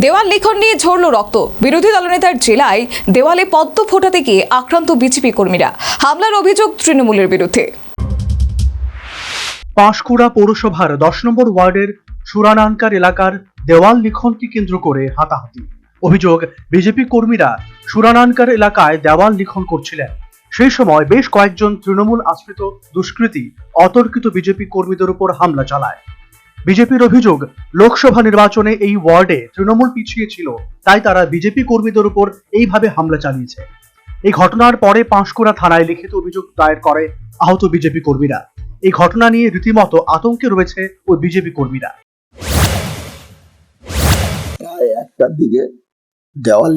দেওয়াল লিখন নিয়ে ঝরল রক্ত। বিরোধী দলনেতার জেলায় দেওয়ালে পদ্ম ফোটাতে গিয়ে আক্রান্ত বিজেপি কর্মীরা। হামলার অভিযোগ তৃণমূলের বিরুদ্ধে। পাঁশকুড়া পৌরসভার 10 নম্বর ওয়ার্ডের সুরানানকার এলাকার দেওয়াল লিখনকে কেন্দ্র করে হাতাহাতি। অভিযোগ, বিজেপি কর্মীরা সুরানানকার এলাকায় দেওয়াল লিখন করছিলেন। সেই সময় বেশ কয়েকজন তৃণমূল আশ্রিত দুষ্কৃতী অতর্কিত বিজেপি কর্মীদের উপর হামলা চালায়। বিজেপির অভিযোগ, লোকসভা নির্বাচনে এই ওয়ার্ডে তৃণমূল পিছিয়ে ছিল, তাই তারা বিজেপি কর্মীদের উপর এইভাবে হামলা চালিয়েছে। এই ঘটনার পরে পাঁশকুড়া থানায় লিখিত অভিযোগ দায়ের করে আহত বিজেপি কর্মীরা। এই ঘটনা নিয়ে রীতিমতো আতঙ্কে রয়েছে ওই বিজেপি কর্মীরা। প্রায় 1টার দিকে দেওয়াল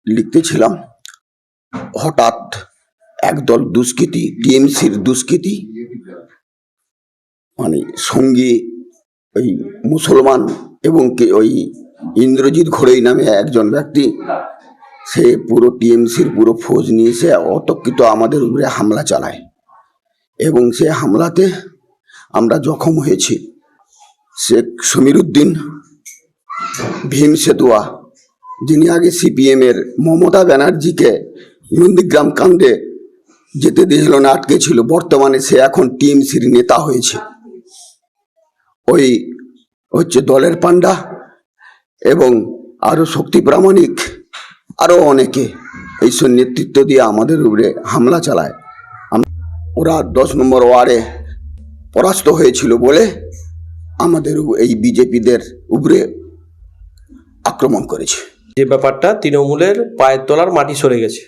লিখতেছিলাম, হঠাৎ একদল দুষ্কৃতী, টিএমসির দুষ্কৃতী, মানে সঙ্গী ওই মুসলমান এবং ওই ইন্দ্রজিৎ ঘোড়ই নামে একজন ব্যক্তি, সে পুরো টিএমসির পুরো ফৌজ নিয়ে সে অতর্কিত আমাদের উপরে হামলা চালায় এবং সে হামলাতে আমরা জখম হয়েছি। শেখ সমীর উদ্দিন, ভীম সেতুয়া, যিনি আগে সিপিএম এর মমতা ব্যানার্জিকে নন্দীগ্রাম কাণ্ডে যেতে দিয়েছিল না, আটকে ছিল, বর্তমানে সে এখন টিএমসির নেতা হয়েছে। ওই হচ্ছে দলের পান্ডা এবং আরো শক্তি প্রামাণিক, আরো অনেকে এইসব নেতৃত্ব দিয়ে আমাদের উপরে হামলা চালায়। ওরা 10 নম্বর ওয়ার্ডে পরাস্ত হয়েছিল বলে আমাদের এই বিজেপিদের উপরে আক্রমণ করেছে। যে ব্যাপারটা তৃণমূলের পায়ের তলার মাটি সরে গেছে,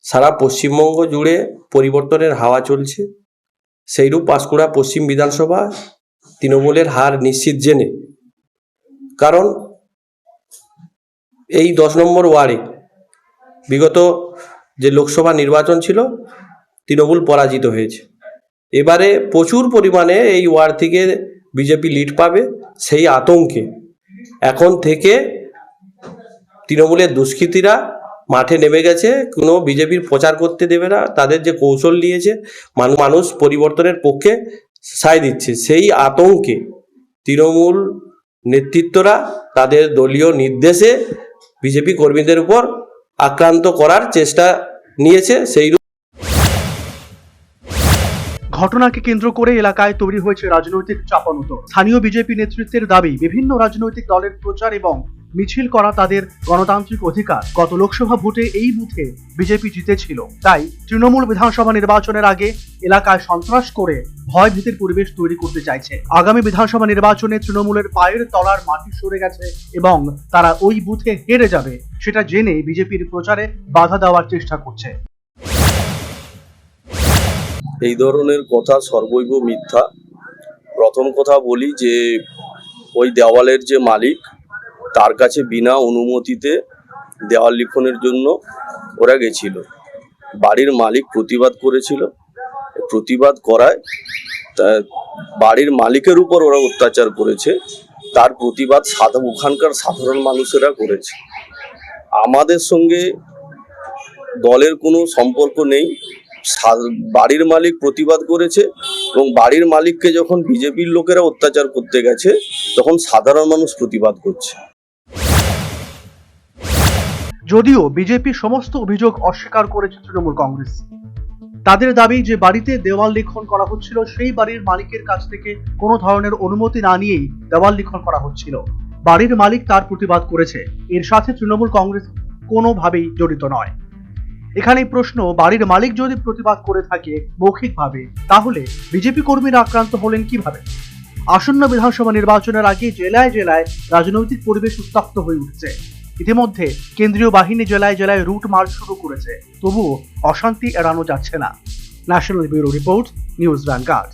সারা পশ্চিমবঙ্গ জুড়ে পরিবর্তনের হাওয়া চলছে। সেইরূপ পাঁশকুড়া পশ্চিম বিধানসভা তৃণমূলের হার নিশ্চিত জেনে, কারণ এই 10 নম্বর ওয়ার্ডে বিগত যে লোকসভা নির্বাচন ছিল তৃণমূল পরাজিত হয়েছে। এবারে প্রচুর পরিমাণে এই ওয়ার্ড থেকে বিজেপি লিড পাবে, সেই আতঙ্কে এখন থেকে তৃণমূলের দুষ্কৃতীরা মাঠে নেমে গেছে। কোনো বিজেপির প্রচার করতে দেবে না, তাদের যে কৌশল নিয়েছে মানুষ পরিবর্তনের পক্ষে সায় দিচ্ছে। সেই আতঙ্কে তৃণমূল নেতৃত্বরা তাদের দলীয় নির্দেশে বিজেপি কর্মীদের উপর আক্রান্ত করার চেষ্টা নিয়েছে। সেই ঘটনাকে কেন্দ্র করে এলাকায় তৈরি হয়েছে রাজনৈতিক চাপানোতর। স্থানীয় বিজেপি নেতৃত্বের দাবি, বিভিন্ন রাজনৈতিক দলের প্রচার এবং মিছিল করা তাদের গণতান্ত্রিক অধিকার। গত লোকসভা ভোটে এই বুথে বিজেপি জিতেছিল, তাই তৃণমূল বিধানসভা নির্বাচনের আগে এলাকায় সন্ত্রাস করে ভয় ভীতির পরিবেশ তৈরি করতে চাইছে। আগামী বিধানসভা নির্বাচনে তৃণমূলের পায়ের তলার মাটি সরে গেছে এবং তারা ওই বুথে হেরে যাবে, সেটা জেনে বিজেপির প্রচারে বাধা দেওয়ার চেষ্টা করছে। এই ধরনের কথা সর্বৈব মিথ্যা। প্রথম কথা বলি যে ওই দেওয়ালের যে মালিক, তার কাছে বিনা অনুমতিতে দেওয়াল লিখনের জন্য ওরা গেছিল। বাড়ির মালিক প্রতিবাদ করেছিল, প্রতিবাদ করায় বাড়ির মালিকের উপর ওরা অত্যাচার করেছে। তার প্রতিবাদ ওখানকার সাধারণ মানুষেরা করেছে। আমাদের সঙ্গে দলের কোনো সম্পর্ক নেই। বাড়ির মালিক প্রতিবাদ করেছে এবং বাড়ির মালিককে যখন বিজেপির লোকেরা অত্যাচার করতে গেছে তখন সাধারণ মানুষ প্রতিবাদ করছে। যদিও বিজেপি সমস্ত অভিযোগ অস্বীকার করেছে তৃণমূল কংগ্রেস। তাদের দাবি যে বাড়িতে দেওয়াল লিখন করা হচ্ছিল, সেই বাড়ির মালিকের কাছ থেকে কোনো ধরনের অনুমতি না নিয়েই দেওয়াল লিখন করা হচ্ছিল। বাড়ির মালিক তার প্রতিবাদ করেছে, এর সাথে তৃণমূল কংগ্রেস কোনোভাবেই জড়িত নয়। এখানেই প্রশ্ন, বাড়ির মালিক যদি প্রতিবাদ করে থাকে মৌখিকভাবে, তাহলে বিজেপি কর্মীরা আক্রান্ত হলেন কিভাবে? আসন্ন বিধানসভা নির্বাচনের আগে জেলায় জেলায় রাজনৈতিক পরিবেশ উত্তপ্ত হয়ে উঠছে। ইতিমধ্যে কেন্দ্রীয় বাহিনী জেলায় জেলায় রুট মার্চ শুরু করেছে, তবুও অশান্তি এড়ানো যাচ্ছে না। National bureau report, news vanguard.